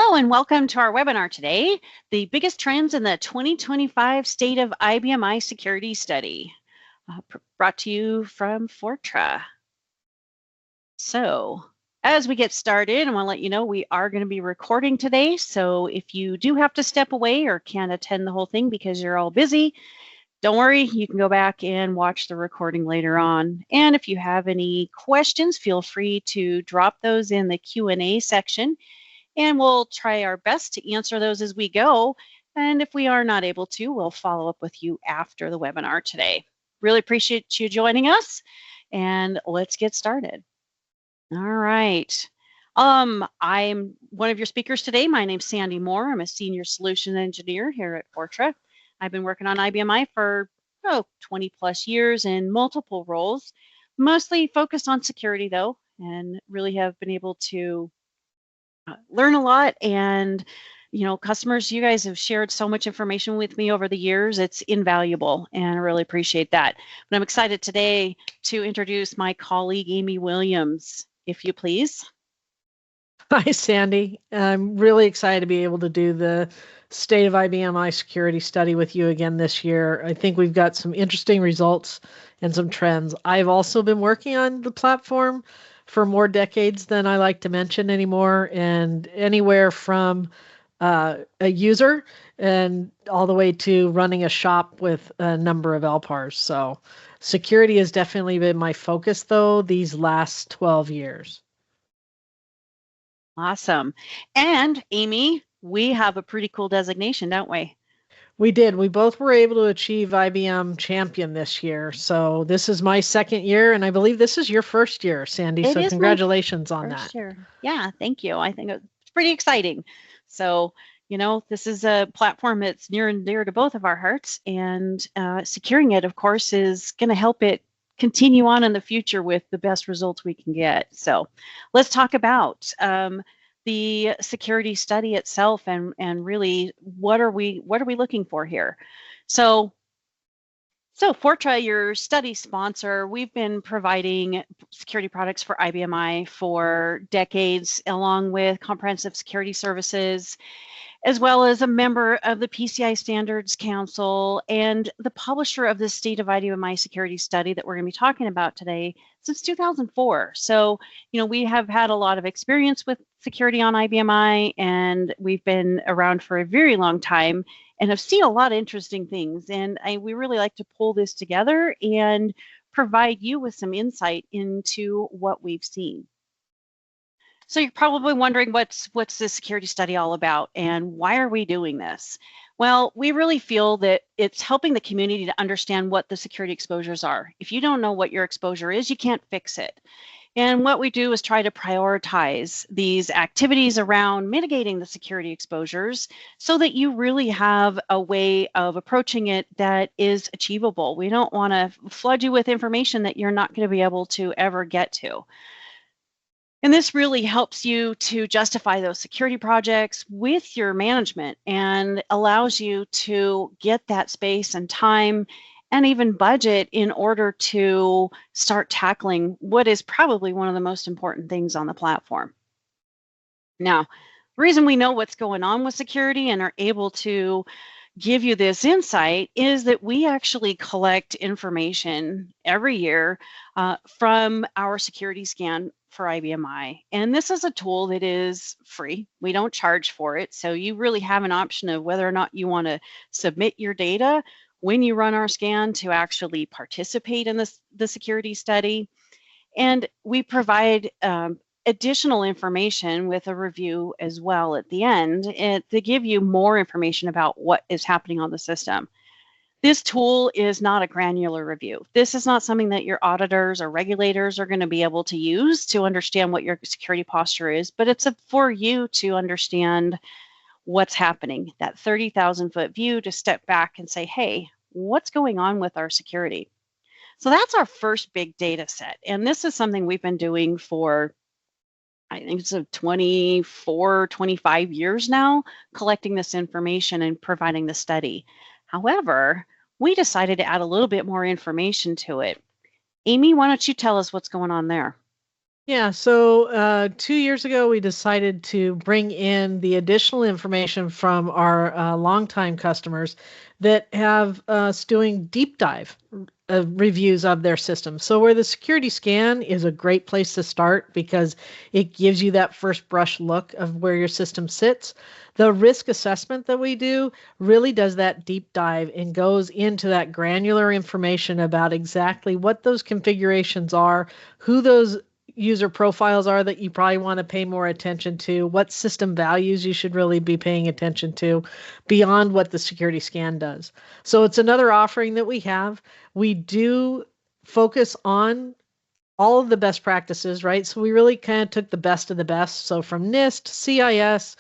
Hello and welcome to our webinar today, the biggest trends in the 2025 State of IBM Security Study, brought to you from Fortra. So as we get started, I want to let you know we are going to be recording today. So if you do have to step away or can't attend the whole thing because you're all busy, don't worry, you can go back and watch the recording later on. And if you have any questions, feel free to drop those in the Q&A section. And we'll try our best to answer those as we go. And if we are not able to, we'll follow up with you after the webinar today. Really appreciate you joining us, and let's get started. All right. I'm one of your speakers today. My name's Sandi Moore. I'm a senior solution engineer here at Fortra. I've been working on IBM for 20 plus years in multiple roles, mostly focused on security though, and really have been able to learn a lot. And customers, you guys have shared so much information with me over the years. It's invaluable, and I really appreciate that. But I'm excited today to introduce my colleague Amy Williams, if you please. Hi, Sandi. I'm really excited to be able to do the State of IBM Security Study with you again this year. I think we've got some interesting results and some trends. I've also been working on the platform for more decades than I like to mention anymore, and anywhere from a user and all the way to running a shop with a number of LPARs. So security has definitely been my focus, though, these last 12 years. Awesome. And Amy, we have a pretty cool designation, don't we? We did. We both were able to achieve IBM champion this year. So this is my second year, and I believe this is your first year, Sandi. So congratulations on that. Sure. Yeah, thank you. I think it's pretty exciting. So, this is a platform that's near and dear to both of our hearts, and securing it, of course, is going to help it continue on in the future with the best results we can get. So let's talk about the security study itself and really what are we looking for here. So Fortra, your study sponsor, we've been providing security products for IBM for decades, along with comprehensive security services, as well as a member of the PCI Standards Council and the publisher of the State of IBM Security Study that we're going to be talking about today since 2004. So, we have had a lot of experience with security on IBM, and we've been around for a very long time and have seen a lot of interesting things. And we really like to pull this together and provide you with some insight into what we've seen. So you're probably wondering what's this security study all about and why are we doing this? Well, we really feel that it's helping the community to understand what the security exposures are. If you don't know what your exposure is, you can't fix it. And what we do is try to prioritize these activities around mitigating the security exposures so that you really have a way of approaching it that is achievable. We don't want to flood you with information that you're not going to be able to ever get to. And this really helps you to justify those security projects with your management and allows you to get that space and time and even budget in order to start tackling what is probably one of the most important things on the platform. Now, the reason we know what's going on with security and are able to give you this insight is that we actually collect information every year from our security scan for IBM. And this is a tool that is free. We don't charge for it. So you really have an option of whether or not you want to submit your data when you run our scan to actually participate in the security study. And we provide additional information with a review as well at the end to give you more information about what is happening on the system. This tool is not a granular review. This is not something that your auditors or regulators are going to be able to use to understand what your security posture is, but it's for you to understand what's happening, that 30,000-foot view to step back and say, hey, what's going on with our security? So that's our first big data set. And this is something we've been doing for, I think it's 24, 25 years now, collecting this information and providing the study. However, we decided to add a little bit more information to it. Amy, why don't you tell us what's going on there? Yeah, so 2 years ago, we decided to bring in the additional information from our longtime customers that have us doing deep dive reviews of their system. So, where the security scan is a great place to start because it gives you that first brush look of where your system sits. The risk assessment that we do really does that deep dive and goes into that granular information about exactly what those configurations are, who those user profiles are that you probably want to pay more attention to, what system values you should really be paying attention to beyond what the security scan does. So it's another offering that we have. We do focus on all of the best practices, right? So we really kind of took the best of the best. So from NIST, CIS,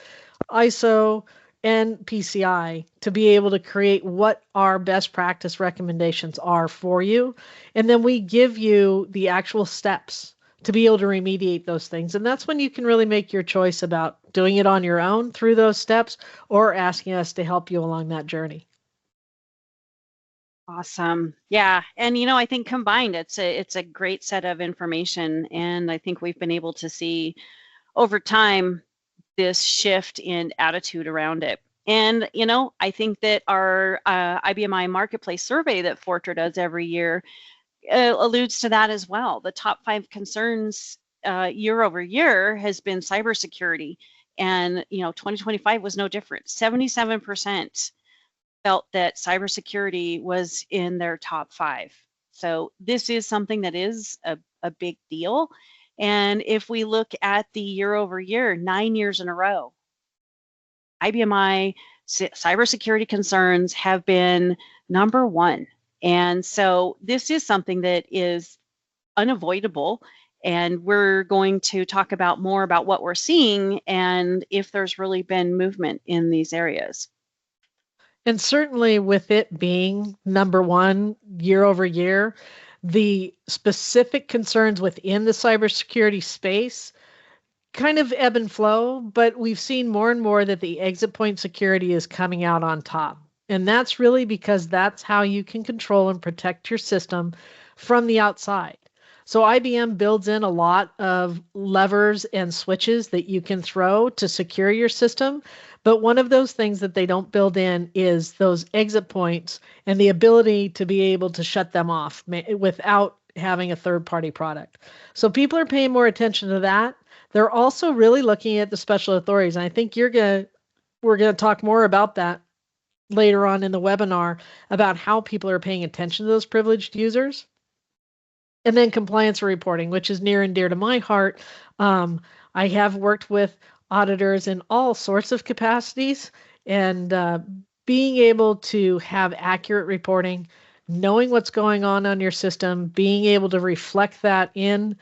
ISO, and PCI to be able to create what our best practice recommendations are for you. And then we give you the actual steps to be able to remediate those things. And that's when you can really make your choice about doing it on your own through those steps or asking us to help you along that journey. Awesome. Yeah. And I think combined it's a great set of information. And I think we've been able to see over time this shift in attitude around it. And I think that our IBMI marketplace survey that Fortra does every year alludes to that as well. The top 5 concerns year over year has been cybersecurity. And 2025 was no different. 77% felt that cybersecurity was in their top 5. So this is something that is a big deal. And if we look at the year over year, 9 years in a row, IBMI cybersecurity concerns have been number 1. And so this is something that is unavoidable. And we're going to talk about more about what we're seeing and if there's really been movement in these areas. And certainly with it being number one year over year, the specific concerns within the cybersecurity space kind of ebb and flow, but we've seen more and more that the exit point security is coming out on top. And that's really because that's how you can control and protect your system from the outside. So IBM builds in a lot of levers and switches that you can throw to secure your system. But one of those things that they don't build in is those exit points and the ability to be able to shut them off without having a third party product. So people are paying more attention to that. They're also really looking at the special authorities. And I think we're going to talk more about that later on in the webinar about how people are paying attention to those privileged users. And then compliance reporting, which is near and dear to my heart. I have worked with auditors in all sorts of capacities, and being able to have accurate reporting, knowing what's going on your system, being able to reflect that in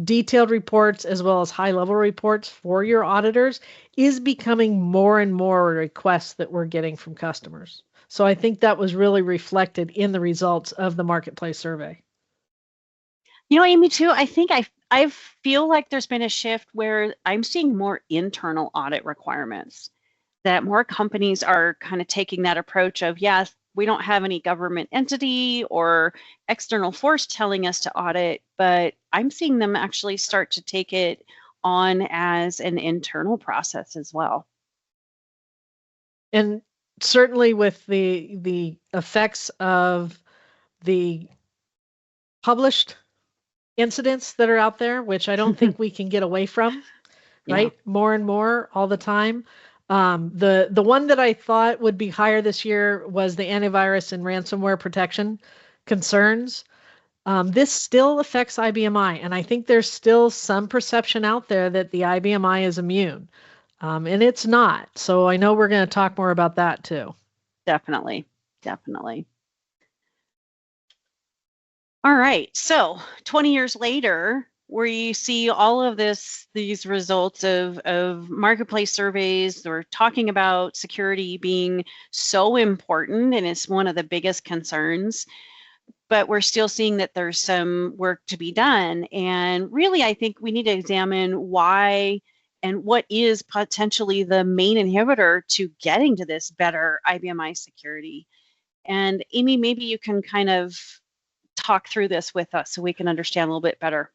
detailed reports as well as high-level reports for your auditors is becoming more and more requests that we're getting from customers. So I think that was really reflected in the results of the marketplace survey. Amy, too, I think I feel like there's been a shift where I'm seeing more internal audit requirements, that more companies are kind of taking that approach of, yes, we don't have any government entity or external force telling us to audit, but I'm seeing them actually start to take it on as an internal process as well. And certainly with the effects of the published incidents that are out there, which I don't think we can get away from, right? Yeah. More and more all the time. The one that I thought would be higher this year was the antivirus and ransomware protection concerns. This still affects IBMI, and I think there's still some perception out there that the IBMI is immune, and it's not. So I know we're going to talk more about that too. Definitely. All right, so 20 years later, we see all of these results of marketplace surveys. We're talking about security being so important, and it's one of the biggest concerns. But we're still seeing that there's some work to be done. And really, I think we need to examine why and what is potentially the main inhibitor to getting to this better IBMI security. And Amy, maybe you can kind of talk through this with us so we can understand a little bit better.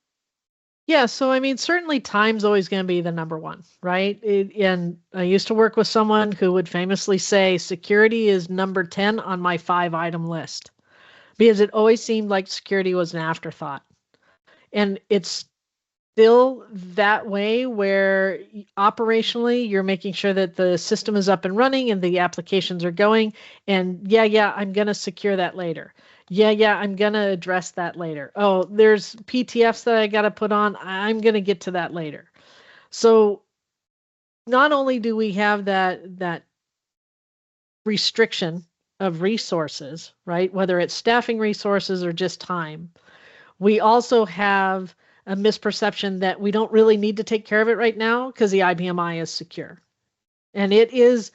Yeah, so I mean, certainly time's always going to be the number one, right? And I used to work with someone who would famously say security is number 10 on my 5 item list because it always seemed like security was an afterthought. And it's still that way where operationally you're making sure that the system is up and running and the applications are going. And yeah, I'm going to secure that later. Yeah, I'm going to address that later. Oh, there's PTFs that I got to put on. I'm going to get to that later. So not only do we have that restriction of resources, right? Whether it's staffing resources or just time, we also have a misperception that we don't really need to take care of it right now because the IBMI is secure. And it is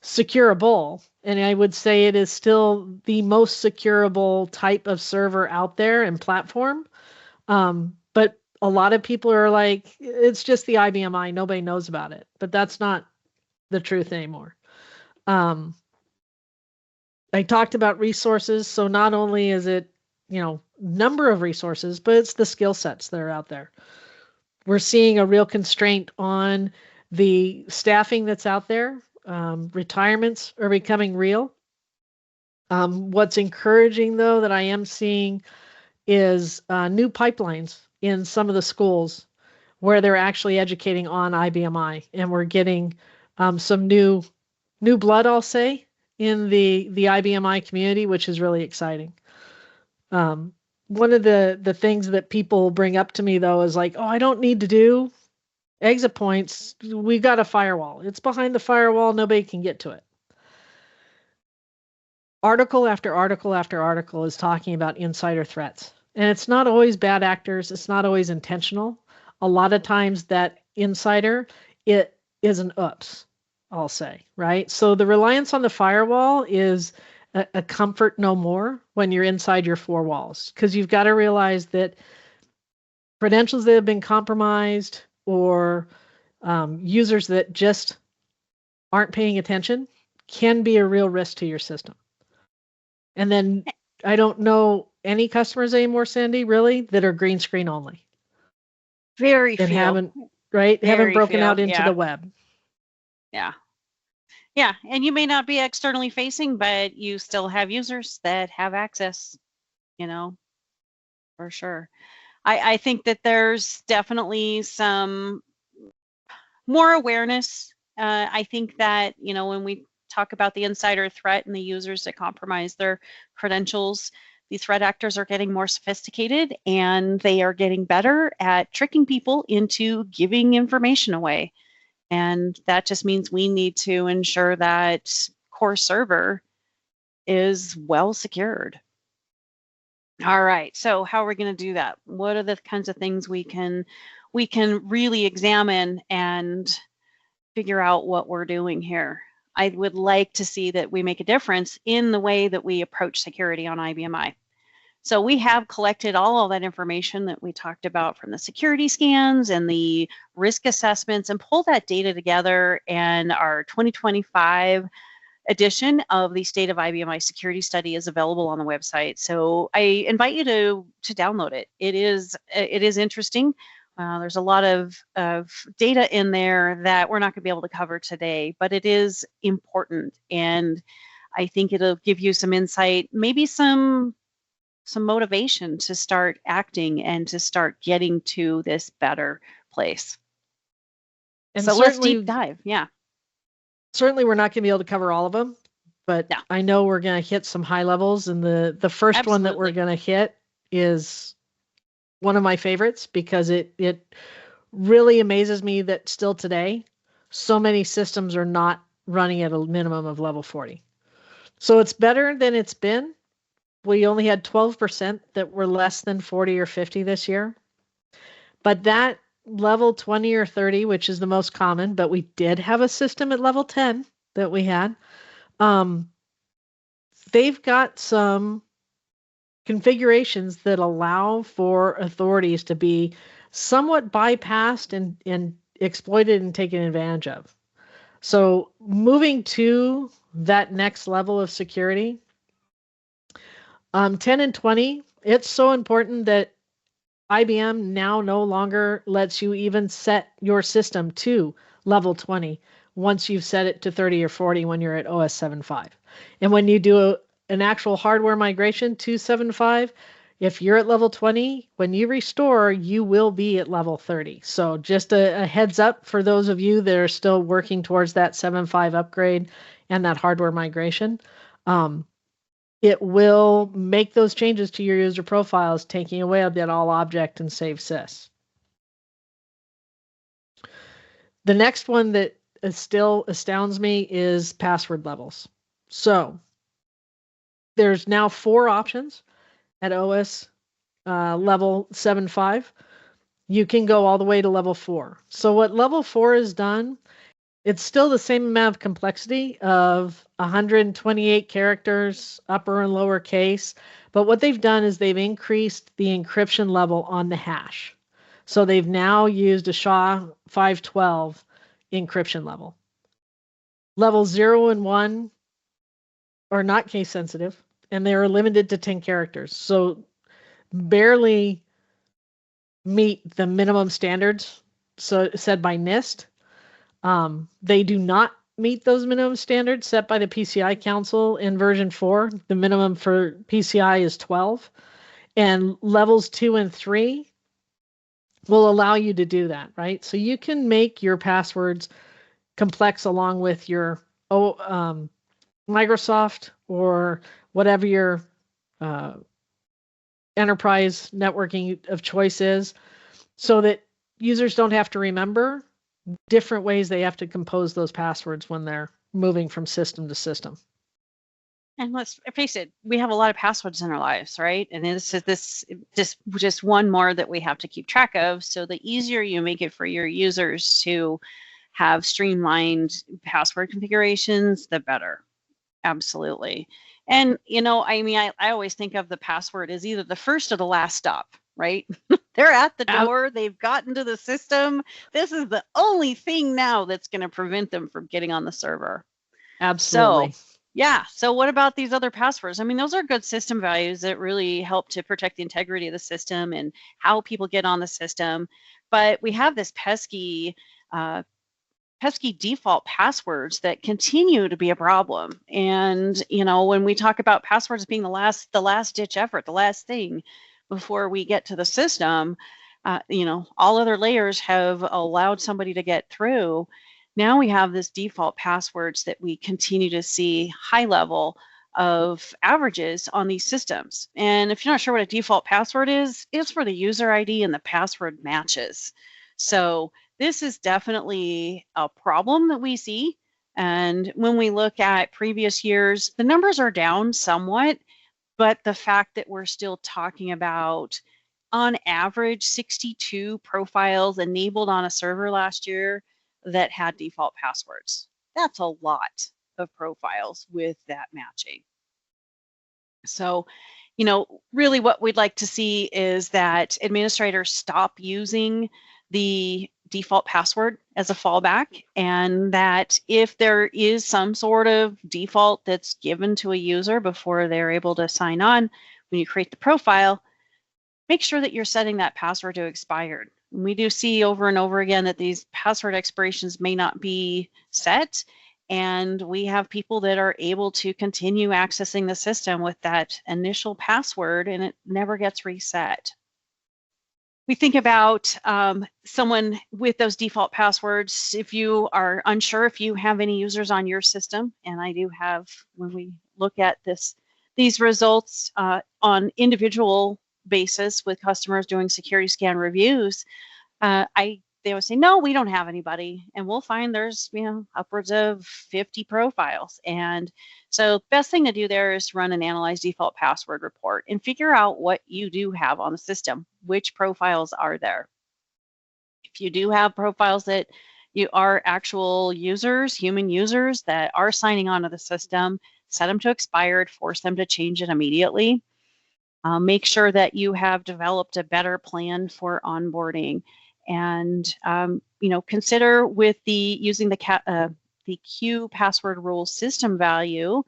securable. And I would say it is still the most securable type of server out there and platform. But a lot of people are like, it's just the IBMI. Nobody knows about it. But that's not the truth anymore. Um, I talked about resources. So not only is it, number of resources, but it's the skill sets that are out there. We're seeing a real constraint on the staffing that's out there. Retirements are becoming real. What's encouraging, though, that I am seeing is new pipelines in some of the schools where they're actually educating on IBMI, and we're getting some new blood, I'll say, in the IBMI community, which is really exciting. Um, One of the things that people bring up to me though is like, oh, I don't need to do exit points. We've got a firewall. It's behind the firewall. Nobody can get to it. Article after article after article is talking about insider threats. And it's not always bad actors. It's not always intentional. A lot of times that insider, it is an oops, I'll say, right? So the reliance on the firewall is a comfort no more when you're inside your 4 walls, because you've got to realize that credentials that have been compromised or users that just aren't paying attention can be a real risk to your system. And then I don't know any customers anymore, Sandi, really, that are green screen only Very and few. haven't Very broken few. out into Yeah. the web. Yeah. Yeah. And you may not be externally facing, but you still have users that have access, you know, for sure. I think that there's definitely some more awareness. I think that, when we talk about the insider threat and the users that compromise their credentials, the threat actors are getting more sophisticated and they are getting better at tricking people into giving information away. And that just means we need to ensure that core server is well secured. All right. So how are we going to do that? What are the kinds of things we can really examine and figure out what we're doing here? I would like to see that we make a difference in the way that we approach security on IBMI. So we have collected all of that information that we talked about from the security scans and the risk assessments and pull that data together, and our 2025 edition of the State of IBMI Security Study is available on the website. So I invite you to download it. It is interesting. There's a lot of data in there that we're not going to be able to cover today, but it is important, and I think it'll give you some insight, maybe some motivation to start acting and to start getting to this better place. And So let's deep dive. Yeah. certainly we're not going to be able to cover all of them, but Yeah. I know we're going to hit some high levels. And the first one that we're Absolutely. going to hit is one of my favorites because it really amazes me that still today, so many systems are not running at a minimum of level 40. So it's better than it's been. We only had 12% that were less than 40 or 50 this year. But that level 20 or 30, which is the most common, but we did have a system at level 10 that we had. They've got some configurations that allow for authorities to be somewhat bypassed and exploited and taken advantage of. So moving to that next level of security, 10 and 20, it's so important that IBM now no longer lets you even set your system to level 20 once you've set it to 30 or 40 when you're at OS 7.5. And when you do an actual hardware migration to 7.5, if you're at level 20, when you restore, you will be at level 30. So just a heads up for those of you that are still working towards that 7.5 upgrade and that hardware migration. It will make those changes to your user profiles, taking away that all object and save sys. The next one that still astounds me is password levels. So there's now 4 options at OS level 7.5. You can go all the way to level 4. So what level 4 has done, it's still the same amount of complexity of 128 characters, upper and lower case, but what they've done is they've increased the encryption level on the hash. So they've now used a SHA-512 encryption level. Level 0 and 1 are not case sensitive, and they are limited to 10 characters. So barely meet the minimum standards set by NIST. They do not meet those minimum standards set by the PCI Council in version 4. The minimum for PCI is 12. And levels 2 and 3 will allow you to do that, right? So you can make your passwords complex along with your Microsoft or whatever your enterprise networking of choice is, so that users don't have to remember different ways they have to compose those passwords when they're moving from system to system. And let's face it, we have a lot of passwords in our lives, right? And this is just one more that we have to keep track of. So the easier you make it for your users to have streamlined password configurations, the better. Absolutely. And, I mean, I always think of the password as either the first or the last stop, right? They're at the door. They've gotten to the system. This is the only thing now that's going to prevent them from getting on the server. Absolutely. So, yeah. So what about these other passwords? I mean, those are good system values that really help to protect the integrity of the system and how people get on the system. But we have this pesky default passwords that continue to be a problem. And, when we talk about passwords being the last ditch effort, the last thing before we get to the system, all other layers have allowed somebody to get through. Now we have this default passwords that we continue to see high level of averages on these systems. And if you're not sure what a default password is, it's for the user ID and the password matches. So this is definitely a problem that we see. And when we look at previous years, the numbers are down somewhat, but the fact that we're still talking about, on average, 62 profiles enabled on a server last year that had default passwords. That's a lot of profiles with that matching. So, really what we'd like to see is that administrators stop using the default password as a fallback, and that if there is some sort of default that's given to a user before they're able to sign on, when you create the profile, make sure that you're setting that password to expired. We do see over and over again that these password expirations may not be set, and we have people that are able to continue accessing the system with that initial password, and it never gets reset. We think about someone with those default passwords. If you are unsure if you have any users on your system, and I do have, when we look at these results on individual basis with customers doing security scan reviews, they would say, no, we don't have anybody. And we'll find there's, upwards of 50 profiles. And so best thing to do there is run an analyze default password report and figure out what you do have on the system. Which profiles are there? If you do have profiles that you are actual users, human users that are signing on to the system, set them to expired, force them to change it immediately. Make sure that you have developed a better plan for onboarding. And consider with using the Q password rule system value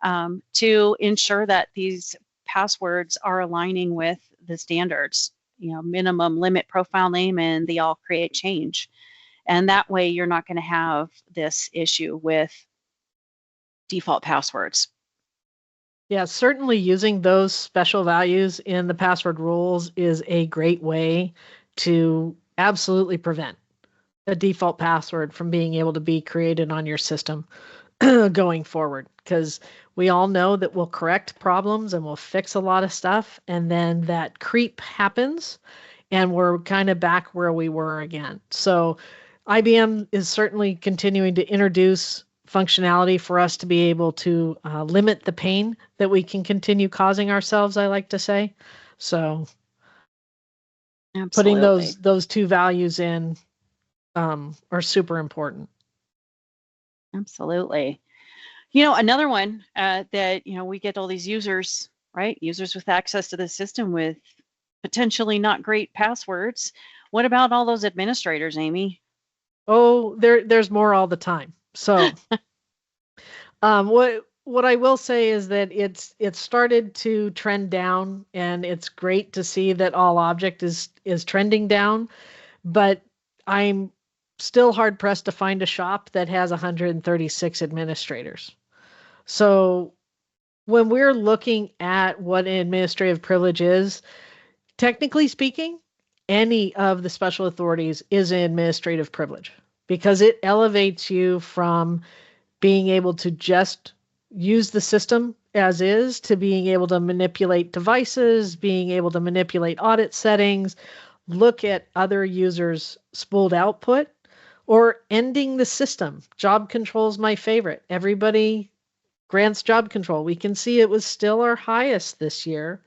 to ensure that these passwords are aligning with the standards. minimum limit profile name, and they all create change. And that way you're not going to have this issue with default passwords. Yeah, certainly using those special values in the password rules is a great way to absolutely prevent a default password from being able to be created on your system going forward, because we all know that we'll correct problems and we'll fix a lot of stuff, and then that creep happens and we're kind of back where we were again. So IBM is certainly continuing to introduce functionality for us to be able to limit the pain that we can continue causing ourselves, I like to say. So putting Absolutely. those two values in are super important. Absolutely. Another one that, we get all these users, right? Users with access to the system with potentially not great passwords. What about all those administrators, Amy? Oh, there's more all the time. So what I will say is that it's started to trend down, and it's great to see that all object is trending down, but I'm still hard pressed to find a shop that has 136 administrators. So when we're looking at what an administrative privilege is, technically speaking, any of the special authorities is an administrative privilege, because it elevates you from being able to just use the system as is to being able to manipulate devices, being able to manipulate audit settings, look at other users' spooled output, or ending the system. Job control is my favorite. Everybody grants job control. We can see it was still our highest this year.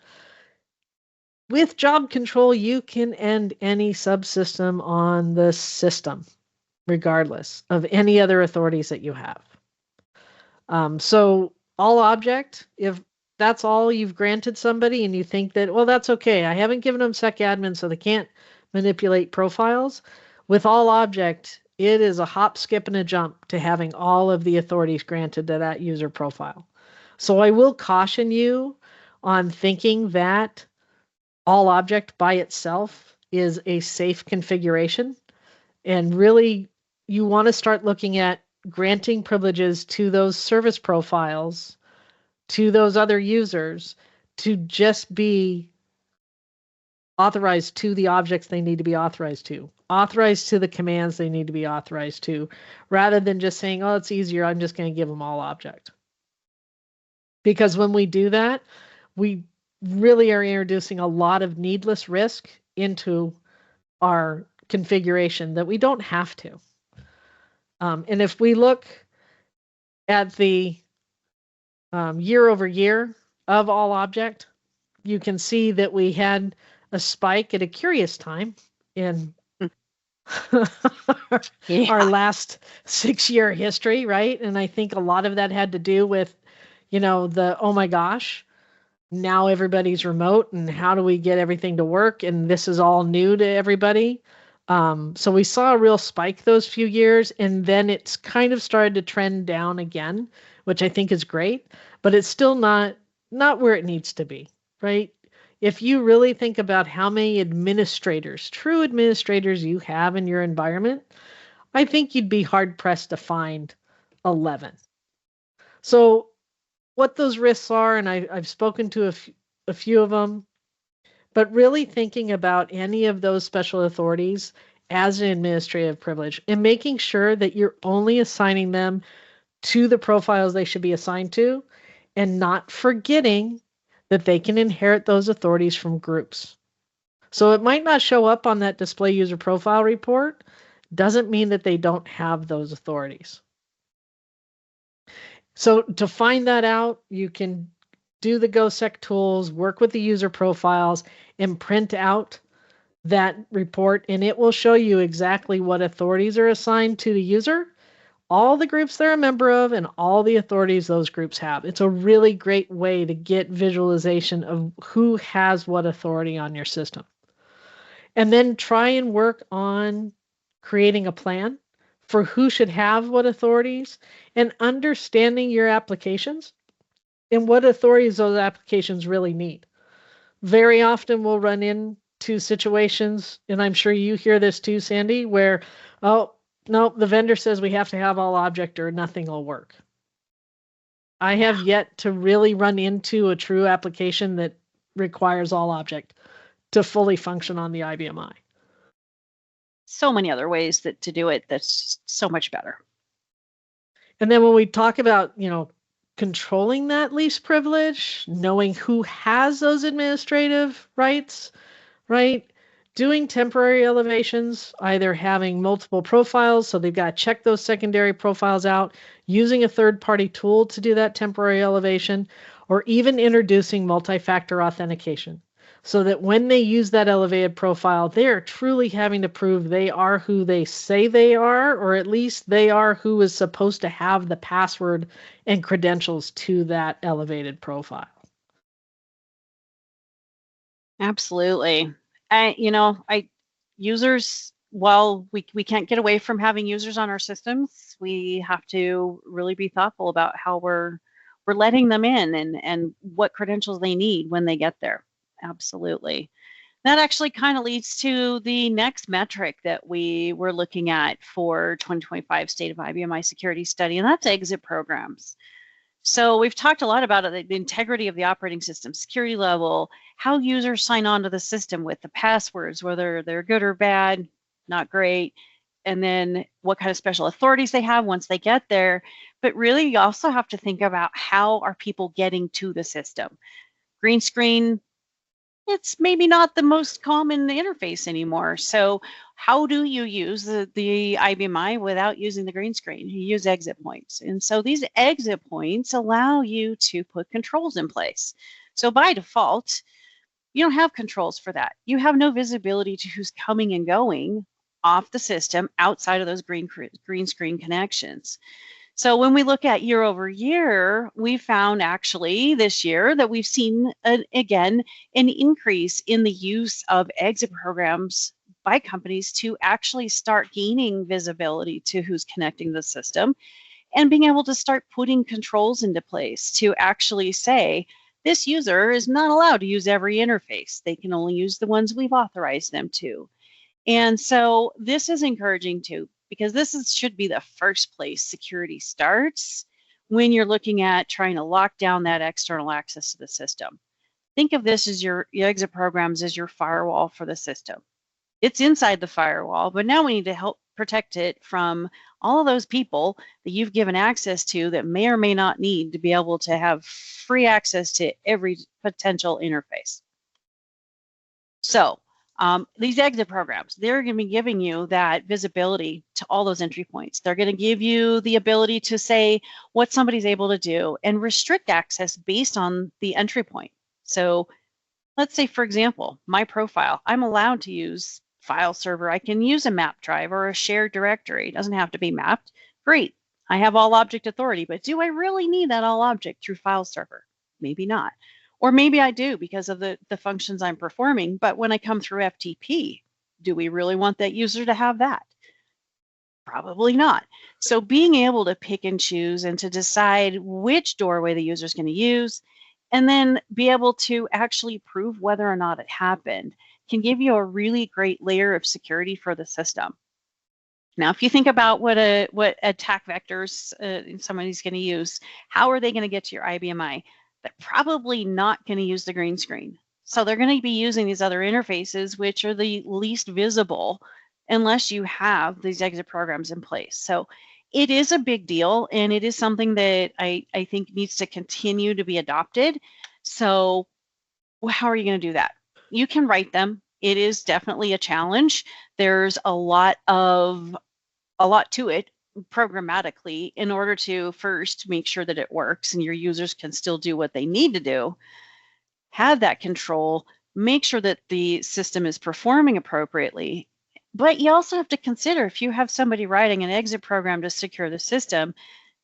With job control, you can end any subsystem on the system, regardless of any other authorities that you have. So all object, if that's all you've granted somebody and you think that, well, that's okay, I haven't given them SecAdmin so they can't manipulate profiles. With all object, it is a hop, skip, and a jump to having all of the authorities granted to that user profile. So I will caution you on thinking that all object by itself is a safe configuration. And really, you want to start looking at granting privileges to those service profiles, to those other users, to just be authorized to the objects they need to be authorized to the commands they need to be authorized to, rather than just saying, oh, it's easier, I'm just going to give them all object. Because when we do that, we really are introducing a lot of needless risk into our configuration that we don't have to. And if we look at the year over year of all object, you can see that we had a spike at a curious time in our last 6-year history, right? And I think a lot of that had to do with, oh my gosh, now everybody's remote and how do we get everything to work? And this is all new to everybody. So we saw a real spike those few years, and then it's kind of started to trend down again, which I think is great, but it's still not where it needs to be, right? If you really think about how many administrators, true administrators you have in your environment, I think you'd be hard pressed to find 11. So what those risks are, and I've spoken to a few of them, but really thinking about any of those special authorities as an administrative privilege and making sure that you're only assigning them to the profiles they should be assigned to, and not forgetting that they can inherit those authorities from groups. So it might not show up on that display user profile report, doesn't mean that they don't have those authorities. So to find that out, you can do the GoSec tools, work with the user profiles, and print out that report, and it will show you exactly what authorities are assigned to the user, all the groups they're a member of, and all the authorities those groups have. It's a really great way to get visualization of who has what authority on your system. And then try and work on creating a plan for who should have what authorities, and understanding your applications and what authorities those applications really need. Very often we'll run into to situations, and I'm sure you hear this too, Sandi, where, oh, no, the vendor says we have to have all object or nothing will work. I have yet to really run into a true application that requires all object to fully function on the IBMI. So many other ways to do it that's so much better. And then when we talk about, controlling that least privilege, knowing who has those administrative rights, right? Doing temporary elevations, either having multiple profiles, so they've got to check those secondary profiles out, using a third-party tool to do that temporary elevation, or even introducing multi-factor authentication, so that when they use that elevated profile, they're truly having to prove they are who they say they are, or at least they are who is supposed to have the password and credentials to that elevated profile. Absolutely. Users, while we can't get away from having users on our systems, we have to really be thoughtful about how we're letting them in and what credentials they need when they get there. Absolutely. That actually kind of leads to the next metric that we were looking at for 2025 State of IBM Security Study, and that's exit programs. So we've talked a lot about it, the integrity of the operating system, security level, how users sign on to the system with the passwords, whether they're good or bad, not great, and then what kind of special authorities they have once they get there. But really, you also have to think about how are people getting to the system. Green screen, it's maybe not the most common interface anymore. So how do you use the IBMI without using the green screen? You use exit points. And so these exit points allow you to put controls in place. So by default, you don't have controls for that. You have no visibility to who's coming and going off the system outside of those green screen connections. So when we look at year over year, we found actually this year that we've seen, again, an increase in the use of exit programs by companies to actually start gaining visibility to who's connecting the system and being able to start putting controls into place to actually say, this user is not allowed to use every interface. They can only use the ones we've authorized them to. And so this is encouraging too, because should be the first place security starts when you're looking at trying to lock down that external access to the system. Think of this as your exit programs as your firewall for the system. It's inside the firewall, but now we need to help protect it from all of those people that you've given access to that may or may not need to be able to have free access to every potential interface. So these exit programs, they're going to be giving you that visibility to all those entry points. They're going to give you the ability to say what somebody's able to do and restrict access based on the entry point. So let's say, for example, my profile, I'm allowed to use file server. I can use a map drive or a shared directory. It doesn't have to be mapped. Great. I have all object authority, but do I really need that all object through file server? Maybe not. Or maybe I do because of the functions I'm performing, but when I come through FTP, do we really want that user to have that? Probably not. So being able to pick and choose and to decide which doorway the user is going to use, and then be able to actually prove whether or not it happened, can give you a really great layer of security for the system. Now, if you think about what attack vectors somebody's going to use, how are they going to get to your IBMI? They're probably not going to use the green screen. So they're going to be using these other interfaces, which are the least visible unless you have these exit programs in place. So it is a big deal, and it is something that I think needs to continue to be adopted. So how are you going to do that? You can write them. It is definitely a challenge. There's a lot to it programmatically in order to first make sure that it works and your users can still do what they need to do, have that control, make sure that the system is performing appropriately. But you also have to consider if you have somebody writing an exit program to secure the system,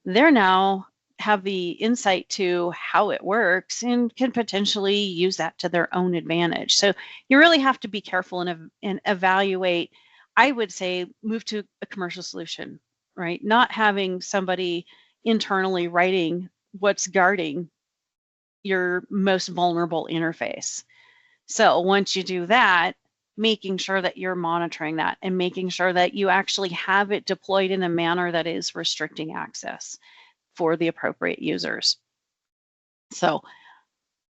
they're now have the insight to how it works and can potentially use that to their own advantage. So you really have to be careful and evaluate. I would say move to a commercial solution, right? Not having somebody internally writing what's guarding your most vulnerable interface. So once you do that, making sure that you're monitoring that and making sure that you actually have it deployed in a manner that is restricting access for the appropriate users. So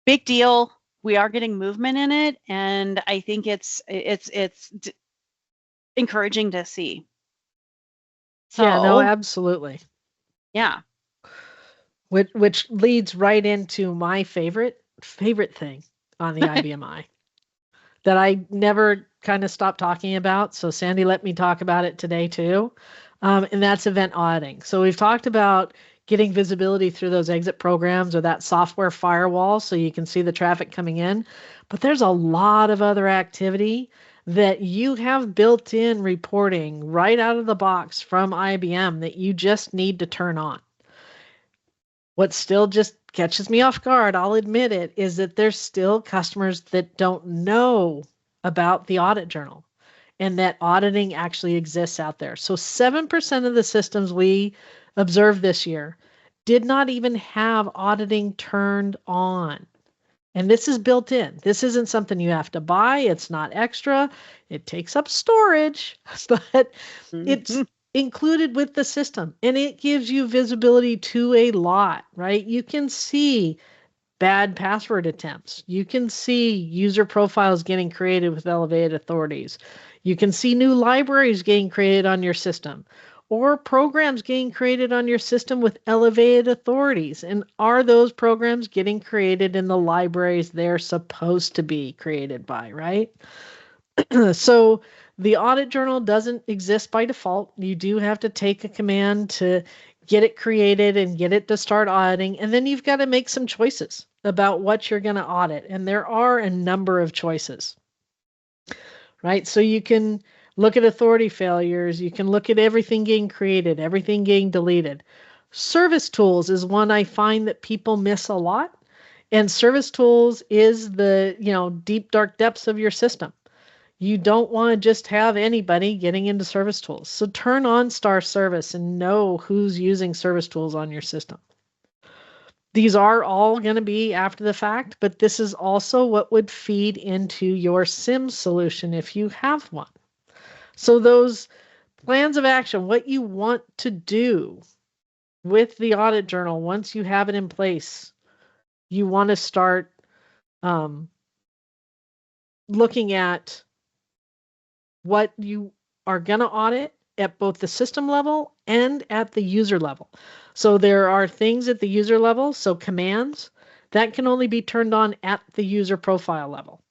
big deal. We are getting movement in it, and I think it's encouraging to see. So, yeah, no, absolutely. yeah. Which leads right into my favorite thing on the IBM I that I never kind of stopped talking about. So Sandi let me talk about it today too. And that's event auditing. So we've talked about getting visibility through those exit programs or that software firewall so you can see the traffic coming in. But there's a lot of other activity that you have built-in reporting right out of the box from IBM that you just need to turn on. What still just catches me off guard, I'll admit it, is that there's still customers that don't know about the audit journal and that auditing actually exists out there. So 7% of the systems we observed this year did not even have auditing turned on. And this is built in. This isn't something you have to buy. It's not extra. It takes up storage, but it's included with the system, and it gives you visibility to a lot, right? You can see bad password attempts. You can see user profiles getting created with elevated authorities. You can see new libraries getting created on your system or programs getting created on your system with elevated authorities. And are those programs getting created in the libraries they're supposed to be created by, right? So the audit journal doesn't exist by default. You do have to take a command to get it created and get it to start auditing. And then you've got to make some choices about what you're going to audit. And there are a number of choices, right? So you can look at authority failures. You can look at everything getting created, everything getting deleted. Service tools is one I find that people miss a lot. And service tools is the, deep, dark depths of your system. You don't want to just have anybody getting into service tools. So turn on star service and know who's using service tools on your system. These are all going to be after the fact, but this is also what would feed into your SIM solution if you have one. So those plans of action, what you want to do with the audit journal, once you have it in place, you want to start looking at what you are going to audit at both the system level and at the user level. So there are things at the user level, so commands, that can only be turned on at the user profile level.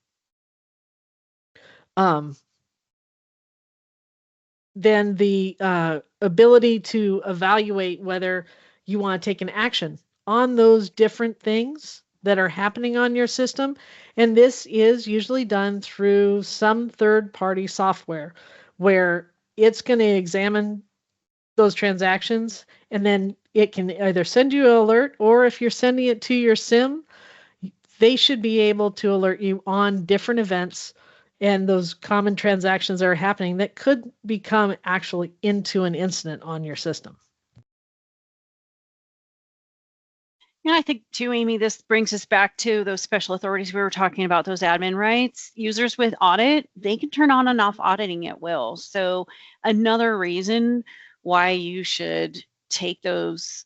Then the ability to evaluate whether you want to take an action on those different things that are happening on your system. And this is usually done through some third-party software where it's going to examine those transactions, and then it can either send you an alert, or if you're sending it to your SIM, they should be able to alert you on different events and those common transactions that are happening that could become actually into an incident on your system. Yeah, I think too, Amy, this brings us back to those special authorities we were talking about, those admin rights. Users with audit, they can turn on and off auditing at will. So another reason why you should take those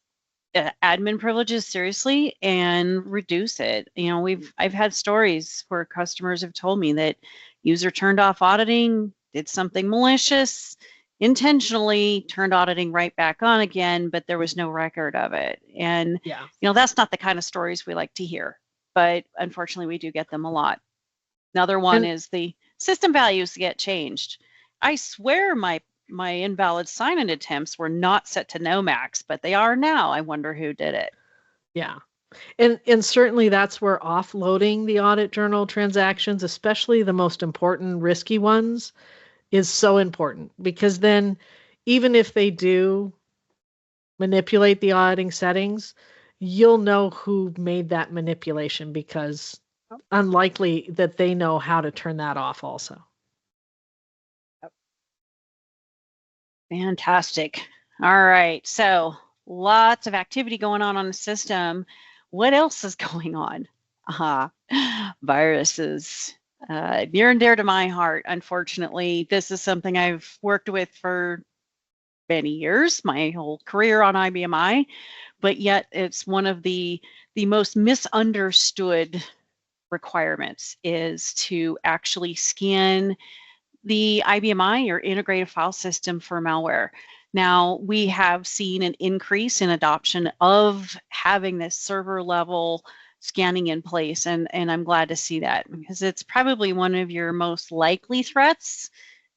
admin privileges seriously and reduce it. I've had stories where customers have told me that user turned off auditing, did something malicious, intentionally turned auditing right back on again, but there was no record of it. And that's not the kind of stories we like to hear, but unfortunately we do get them a lot. Another one is the system values get changed. I swear my invalid sign-in attempts were not set to no max, but they are now. I wonder who did it. Yeah. And certainly that's where offloading the audit journal transactions, especially the most important risky ones, is so important, because then even if they do manipulate the auditing settings, you'll know who made that manipulation, because unlikely that they know how to turn that off also. Fantastic. All right. So lots of activity going on the system. What else is going on? Viruses. Near and dear to my heart. Unfortunately, this is something I've worked with for many years, my whole career on IBMI, but yet it's one of the most misunderstood requirements is to actually scan the IBMI or integrated file system for malware. Now, we have seen an increase in adoption of having this server level scanning in place, and I'm glad to see that, because it's probably one of your most likely threats,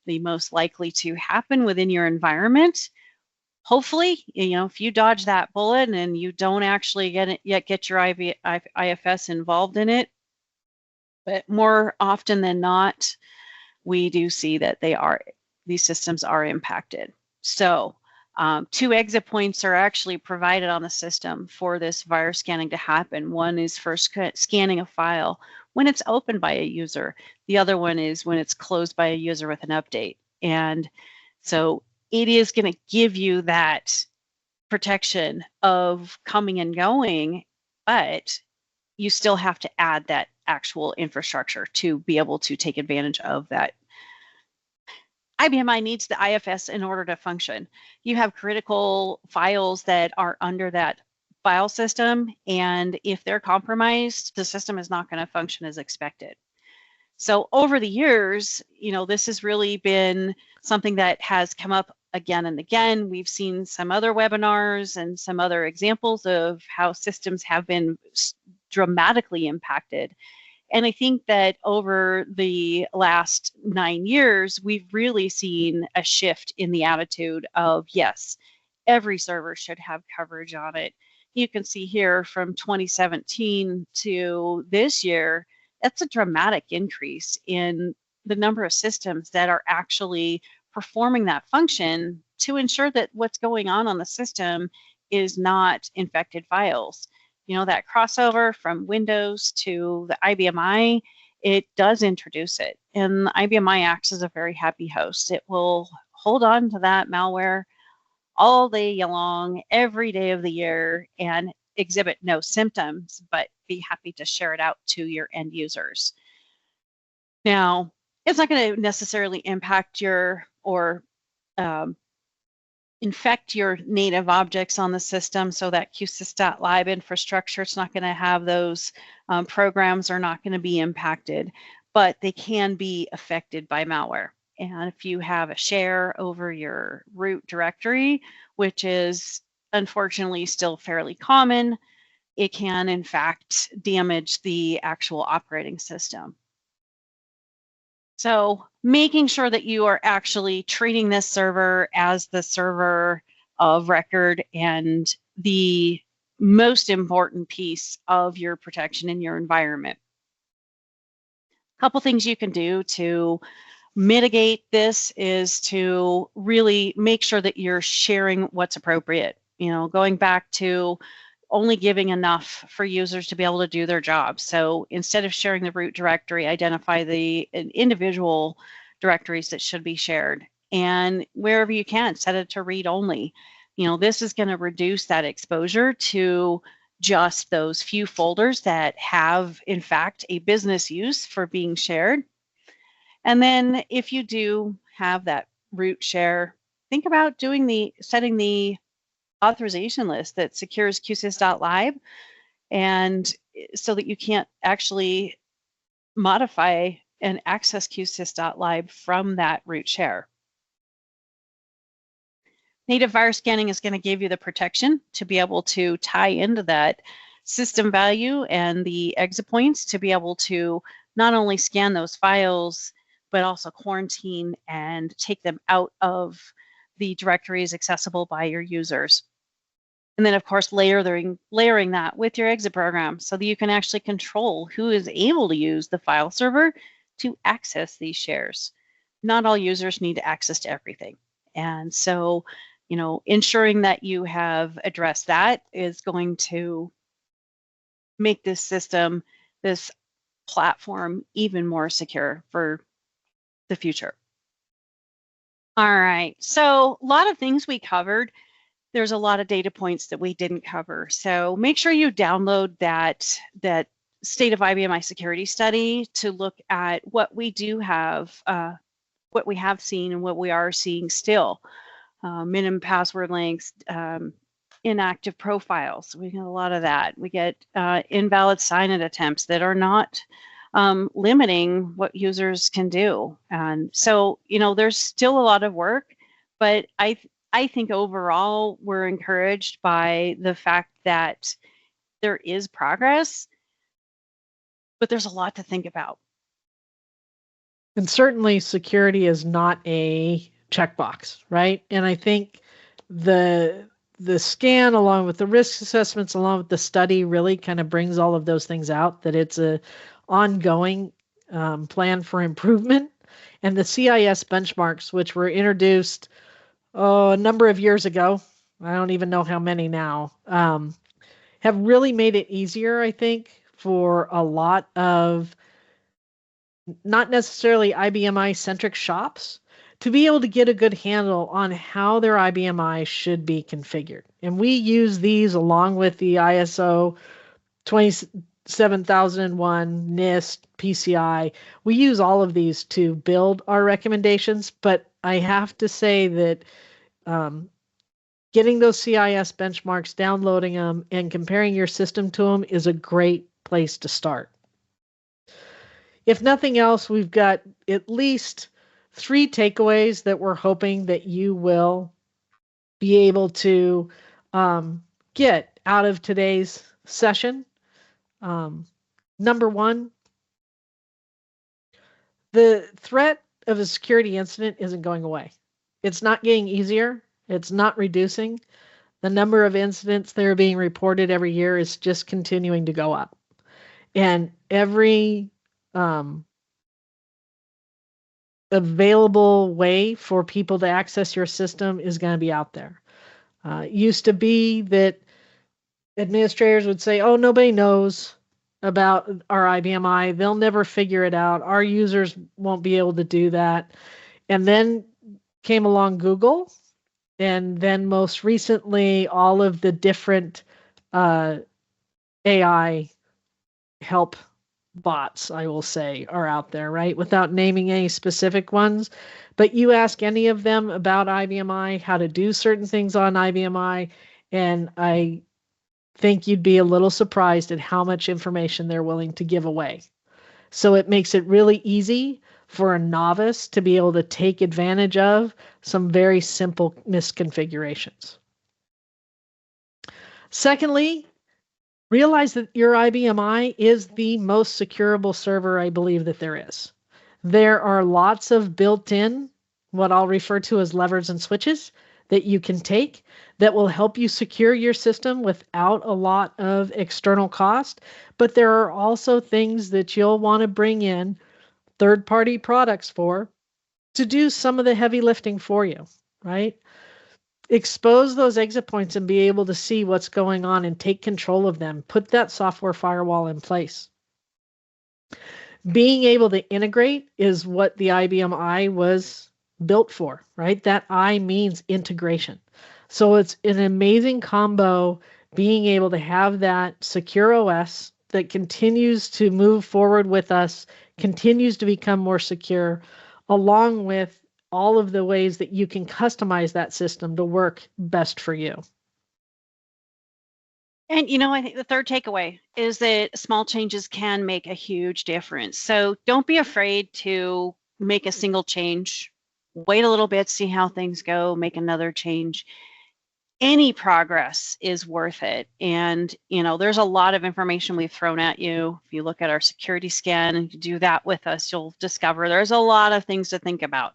the most likely to happen within your environment. Hopefully, if you dodge that bullet and you don't actually get your IFS involved in it, but more often than not, we do see that these systems are impacted. So 2 exit points are actually provided on the system for this virus scanning to happen. One is for scanning a file when it's opened by a user. The other one is when it's closed by a user with an update. And so it is going to give you that protection of coming and going, but you still have to add that actual infrastructure to be able to take advantage of that. IBMI needs the IFS in order to function. You have critical files that are under that file system, and if they're compromised, the system is not going to function as expected. So over the years, this has really been something that has come up again and again. We've seen some other webinars and some other examples of how systems have been dramatically impacted. And I think that over the last 9 years, we've really seen a shift in the attitude of, yes, every server should have coverage on it. You can see here from 2017 to this year, that's a dramatic increase in the number of systems that are actually performing that function to ensure that what's going on the system is not infected files. That crossover from Windows to the IBMI, it does introduce it. And the IBMI acts as a very happy host. It will hold on to that malware all day long, every day of the year, and exhibit no symptoms, but be happy to share it out to your end users. Now, it's not going to necessarily impact or infect your native objects on the system, so that qsys.lib infrastructure, it's not going to have those programs are not going to be impacted, but they can be affected by malware. And if you have a share over your root directory, which is unfortunately still fairly common, it can in fact damage the actual operating system. So making sure that you are actually treating this server as the server of record and the most important piece of your protection in your environment. A couple things you can do to mitigate this is to really make sure that you're sharing what's appropriate. Going back to only giving enough for users to be able to do their job. So instead of sharing the root directory, identify the individual directories that should be shared. And wherever you can, set it to read only. This is going to reduce that exposure to just those few folders that have, in fact, a business use for being shared. And then if you do have that root share, think about setting the authorization list that secures qsys.lib, and so that you can't actually modify and access qsys.lib from that root share. Native virus scanning is going to give you the protection to be able to tie into that system value and the exit points to be able to not only scan those files, but also quarantine and take them out of the directories accessible by your users. And then, of course, layering that with your exit program so that you can actually control who is able to use the file server to access these shares. Not all users need access to everything. And so, ensuring that you have addressed that is going to make this system, this platform, even more secure for the future. All right, so a lot of things we covered. There's a lot of data points that we didn't cover. So make sure you download that State of IBM security study to look at what we do have, what we have seen and what we are seeing still. Minimum password lengths, inactive profiles. We get a lot of that. We get invalid sign-in attempts that are not limiting what users can do. And so, there's still a lot of work, but I think overall we're encouraged by the fact that there is progress, but there's a lot to think about. And certainly security is not a checkbox, right? And I think the scan along with the risk assessments, along with the study, really kind of brings all of those things out, that it's a ongoing plan for improvement. And the CIS benchmarks, which were introduced a number of years ago, I don't even know how many now, have really made it easier, I think, for a lot of not necessarily IBMI-centric shops to be able to get a good handle on how their IBMI should be configured. And we use these along with the ISO 27001, NIST, PCI. We use all of these to build our recommendations, but I have to say that getting those CIS benchmarks, downloading them, and comparing your system to them is a great place to start. If nothing else, we've got at least 3 takeaways that we're hoping that you will be able to get out of today's session. Number 1, the threat of a security incident isn't going away. It's not getting easier. It's not reducing. The number of incidents that are being reported every year is just continuing to go up. And every available way for people to access your system is going to be out there. It used to be that administrators would say, oh, nobody knows about our IBMI. They'll never figure it out. Our users won't be able to do that. And then came along Google, and then most recently, all of the different AI help bots, I will say, are out there, right? Without naming any specific ones. But you ask any of them about IBMI, how to do certain things on IBMI, and I think you'd be a little surprised at how much information they're willing to give away. So it makes it really easy for a novice to be able to take advantage of some very simple misconfigurations. Secondly, realize that your IBMI is the most secureable server I believe that there is. There are lots of built-in, what I'll refer to as levers and switches, that you can take that will help you secure your system without a lot of external cost. But there are also things that you'll want to bring in third-party products for to do some of the heavy lifting for you, right? Expose those exit points and be able to see what's going on and take control of them. Put that software firewall in place. Being able to integrate is what the IBM I was built for, right? That I means integration. So it's an amazing combo being able to have that secure OS that continues to move forward with us, continues to become more secure, along with all of the ways that you can customize that system to work best for you. And, I think the third takeaway is that small changes can make a huge difference. So don't be afraid to make a single change. Wait a little bit, see how things go, make another change. Any progress is worth it. And, there's a lot of information we've thrown at you. If you look at our security scan and you do that with us, you'll discover there's a lot of things to think about.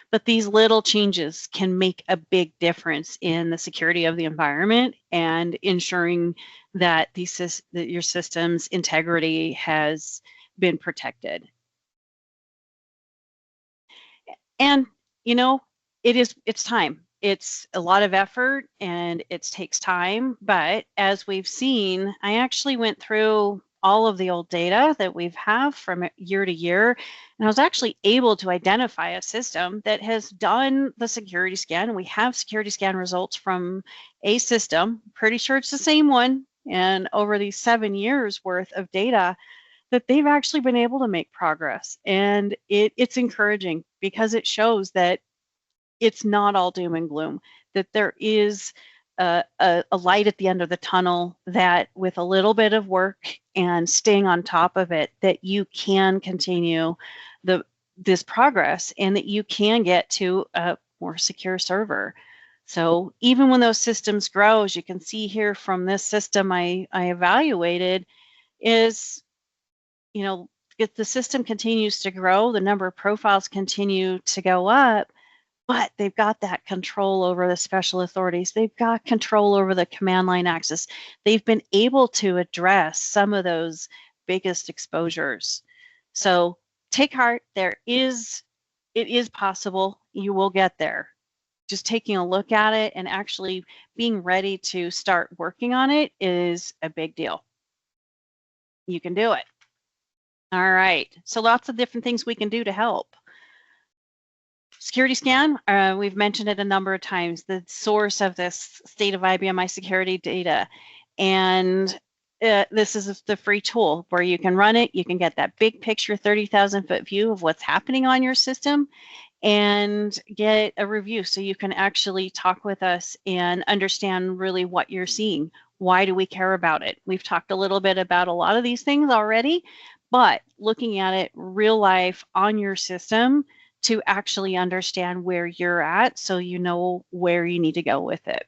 But these little changes can make a big difference in the security of the environment and ensuring that that your system's integrity has been protected. And, it's time. It's a lot of effort and it takes time. But as we've seen, I actually went through all of the old data that we've have from year to year. And I was actually able to identify a system that has done the security scan. We have security scan results from a system. Pretty sure it's the same one and over these 7 years worth of data that they've actually been able to make progress. And it's encouraging because it shows that it's not all doom and gloom, that there is a light at the end of the tunnel, that with a little bit of work and staying on top of it, that you can continue this progress and that you can get to a more secure server. So even when those systems grow, as you can see here from this system I evaluated, is, if the system continues to grow, the number of profiles continue to go up, but they've got that control over the special authorities. They've got control over the command line access. They've been able to address some of those biggest exposures. So take heart, it is possible. You will get there. Just taking a look at it and actually being ready to start working on it is a big deal. You can do it. All right, so lots of different things we can do to help. Security scan, we've mentioned it a number of times, the source of this State of IBM iSecurity data. And this is the free tool where you can run it. You can get that big picture, 30,000 foot view of what's happening on your system and get a review so you can actually talk with us and understand really what you're seeing. Why do we care about it? We've talked a little bit about a lot of these things already, but looking at it real life on your system to actually understand where you're at so you know where you need to go with it.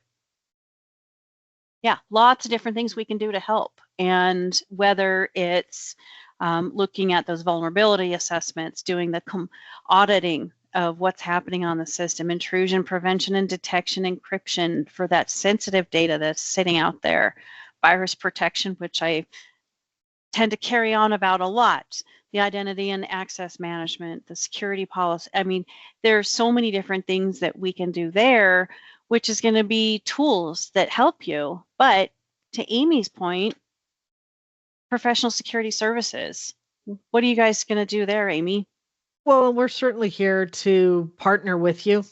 Yeah, lots of different things we can do to help. And whether it's looking at those vulnerability assessments, doing the auditing of what's happening on the system, intrusion prevention and detection, encryption for that sensitive data that's sitting out there, virus protection, which I tend to carry on about a lot, the identity and access management, the security policy. I mean, there's so many different things that we can do there, which is going to be tools that help you. But to Amy's point, professional security services. What are you guys going to do there, Amy? Well, we're certainly here to partner with you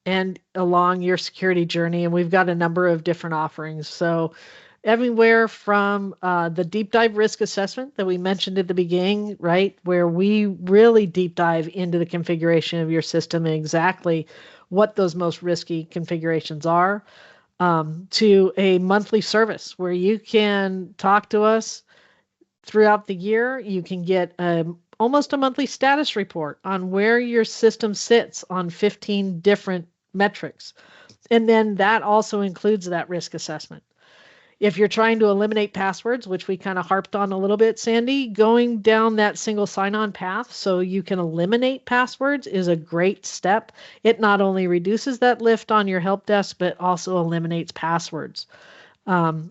and along your security journey, and we've got a number of different offerings. So everywhere from the deep dive risk assessment that we mentioned at the beginning, right, where we really deep dive into the configuration of your system and exactly what those most risky configurations are, to a monthly service where you can talk to us throughout the year. You can get almost a monthly status report on where your system sits on 15 different metrics. And then that also includes that risk assessment. If you're trying to eliminate passwords, which we kind of harped on a little bit, Sandi, going down that single sign-on path so you can eliminate passwords is a great step. It not only reduces that lift on your help desk, but also eliminates passwords.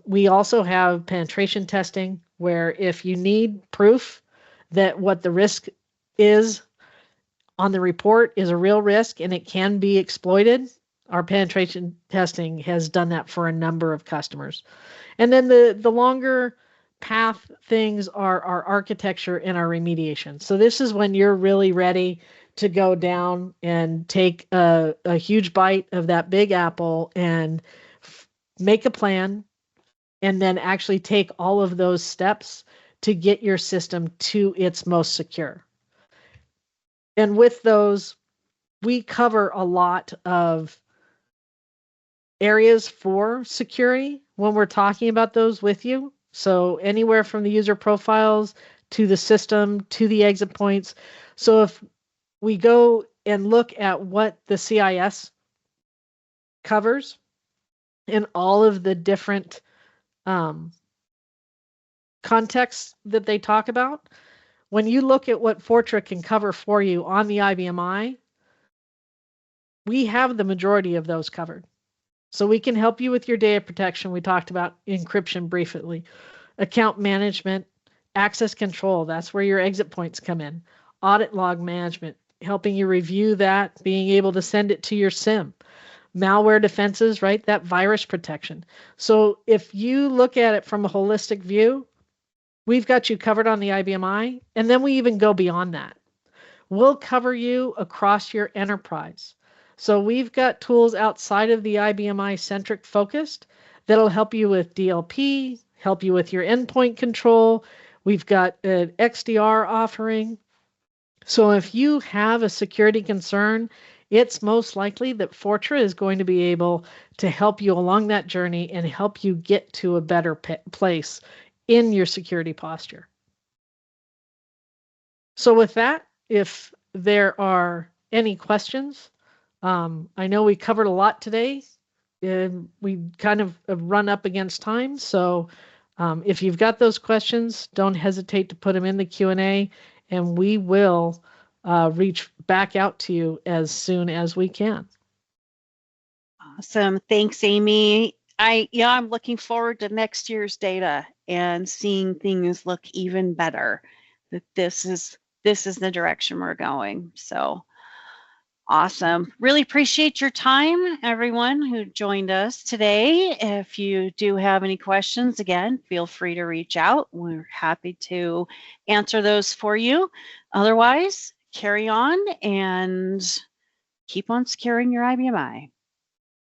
We also have penetration testing, where if you need proof that what the risk is on the report is a real risk and it can be exploited, our penetration testing has done that for a number of customers. And then the longer path things are our architecture and our remediation. So this is when you're really ready to go down and take a huge bite of that big apple and make a plan and then actually take all of those steps to get your system to its most secure. And with those, we cover a lot of areas for security when we're talking about those with you. So anywhere from the user profiles to the system to the exit points. So if we go and look at what the CIS covers and all of the different contexts that they talk about, when you look at what Fortra can cover for you on the IBM i, we have the majority of those covered. So we can help you with your data protection. We talked about encryption briefly, account management, access control. That's where your exit points come in. Audit log management, helping you review that, being able to send it to your SIM. Malware defenses, right? That virus protection. So if you look at it from a holistic view, we've got you covered on the IBM i, and then we even go beyond that. We'll cover you across your enterprise. So we've got tools outside of the IBM i-centric focused that'll help you with DLP, help you with your endpoint control. We've got an XDR offering. So if you have a security concern, it's most likely that Fortra is going to be able to help you along that journey and help you get to a better place in your security posture. So with that, if there are any questions, I know we covered a lot today. We kind of run up against time, so if you've got those questions, don't hesitate to put them in the Q&A, and we will reach back out to you as soon as we can. Awesome. Thanks, Amy. I'm looking forward to next year's data and seeing things look even better. That this is the direction we're going. So awesome. Really appreciate your time, everyone who joined us today. If you do have any questions, again, feel free to reach out. We're happy to answer those for you. Otherwise, carry on and keep on securing your IBMI.